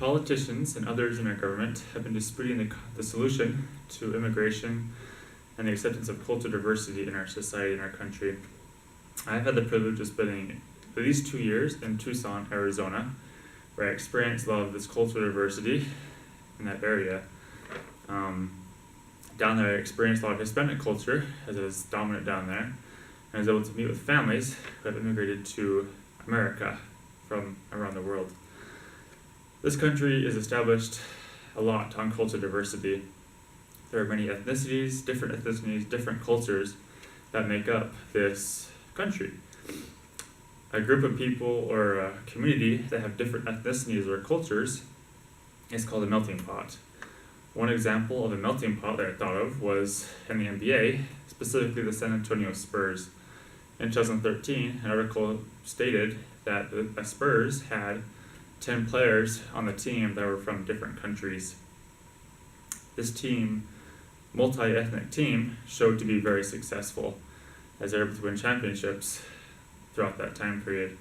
politicians and others in our government have been disputing the solution to immigration and the acceptance of cultural diversity in our society and our country. I've had the privilege of spending at least 2 years in Tucson, Arizona, where I experienced a lot of this cultural diversity in that area. Down there I experienced a lot of Hispanic culture, as it is dominant down there, and I was able to meet with families who have immigrated to America from around the world. This country is established a lot on cultural diversity. There are many ethnicities, different cultures that make up this country. A group of people or a community that have different ethnicities or cultures is called a melting pot. One example of a melting pot that I thought of was in the NBA, specifically the San Antonio Spurs. In 2013, an article stated that the Spurs had 10 players on the team that were from different countries. This team, multi-ethnic team, showed to be very successful as they were able to win championships throughout that time period.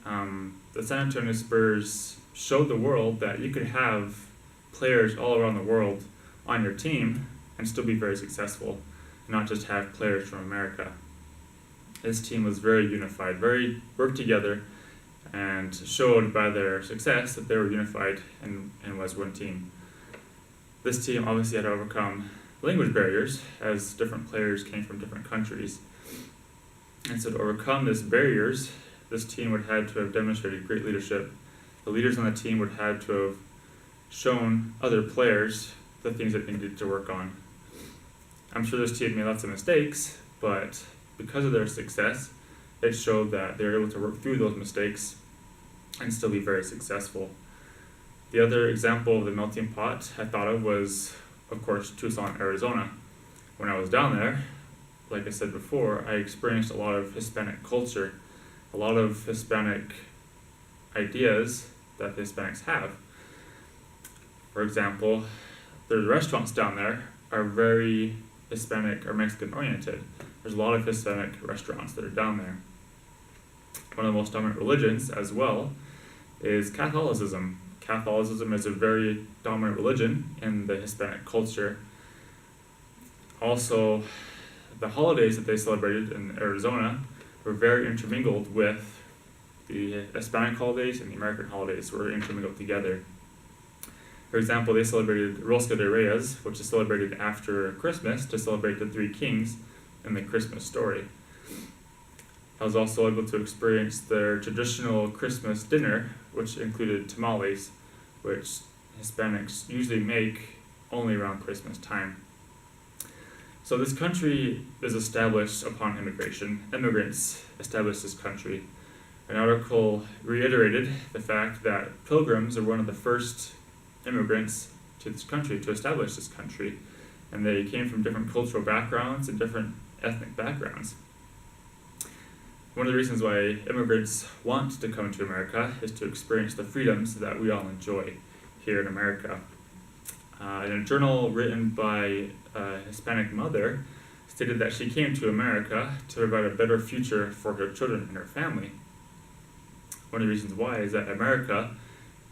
The San Antonio Spurs showed the world that you could have players all around the world on your team and still be very successful, not just have players from America. This team was very unified, very worked together, and showed by their success that they were unified and was one team. This team obviously had to overcome language barriers as different players came from different countries. And so to overcome these barriers, this team would have had to have demonstrated great leadership. The leaders on the team would have had to have shown other players the things that they needed to work on. I'm sure this team made lots of mistakes, but because of their success, it showed that they were able to work through those mistakes and still be very successful. The other example of the melting pot I thought of was, of course, Tucson, Arizona. When I was down there, like I said before, I experienced a lot of Hispanic culture, a lot of Hispanic ideas that the Hispanics have. For example, the restaurants down there are very Hispanic or Mexican oriented. There's a lot of Hispanic restaurants that are down there. One of the most dominant religions as well is Catholicism. Catholicism is a very dominant religion in the Hispanic culture. Also, the holidays that they celebrated in Arizona were very intermingled with the Hispanic holidays, and the American holidays were intermingled together. For example, they celebrated Rosca de Reyes, which is celebrated after Christmas to celebrate the three kings in the Christmas story. I was also able to experience their traditional Christmas dinner, which included tamales, which Hispanics usually make only around Christmas time. So this country is established upon immigration. Immigrants established this country. An article reiterated the fact that pilgrims are one of the first immigrants to this country, to establish this country, and they came from different cultural backgrounds and different ethnic backgrounds. One of the reasons why immigrants want to come to America is to experience the freedoms that we all enjoy here in America. In a journal written by a Hispanic mother stated that she came to America to provide a better future for her children and her family. One of the reasons why is that America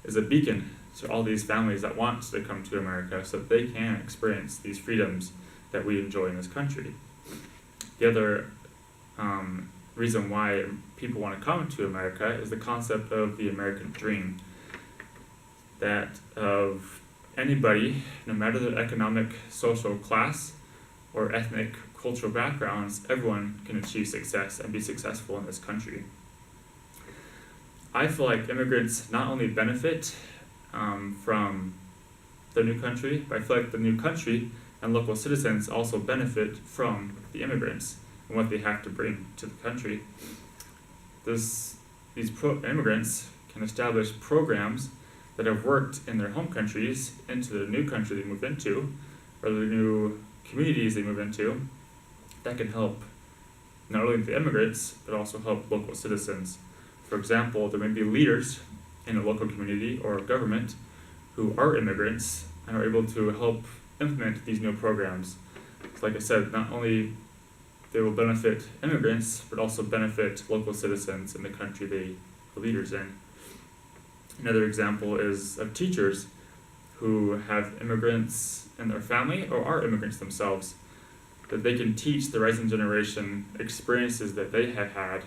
is a beacon to all these families that want to come to America so that they can experience these freedoms that we enjoy in this country. The other reason why people want to come to America is the concept of the American dream. That of anybody, no matter their economic, social class, or ethnic, cultural backgrounds, everyone can achieve success and be successful in this country. I feel like immigrants not only benefit from the new country, but I feel like the new country and local citizens also benefit from the immigrants and what they have to bring to the country. These immigrants can establish programs that have worked in their home countries into the new country they move into, or the new communities they move into, that can help not only the immigrants, but also help local citizens. For example, there may be leaders in a local community or government who are immigrants and are able to help implement these new programs. So like I said, not only they will benefit immigrants, but also benefit local citizens in the country they are leaders in. Another example is of teachers who have immigrants in their family or are immigrants themselves, that they can teach the rising generation experiences that they have had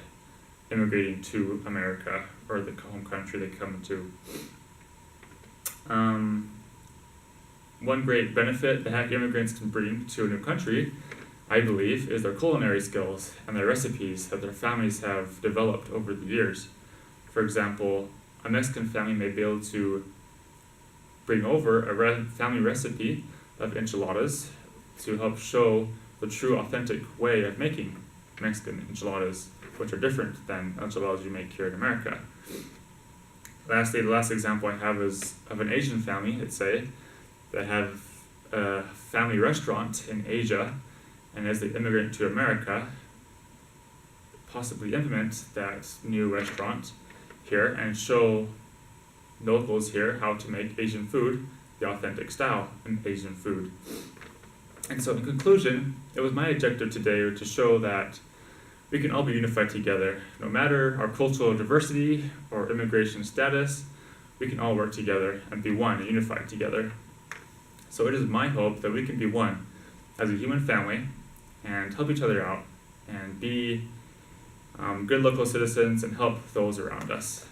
immigrating to America or the home country they come to. One great benefit that immigrants can bring to a new country, I believe, is their culinary skills and their recipes that their families have developed over the years. For example, a Mexican family may be able to bring over a family recipe of enchiladas to help show the true authentic way of making Mexican enchiladas, which are different than enchiladas you make here in America. Lastly, the last example I have is of an Asian family, let's say, that have a family restaurant in Asia, and as they immigrate to America, possibly implement that new restaurant here and show locals here how to make Asian food, the authentic style in Asian food. And so in conclusion, it was my objective today to show that we can all be unified together. No matter our cultural diversity or immigration status, we can all work together and be one and unified together. So it is my hope that we can be one as a human family and help each other out and be good local citizens and help those around us.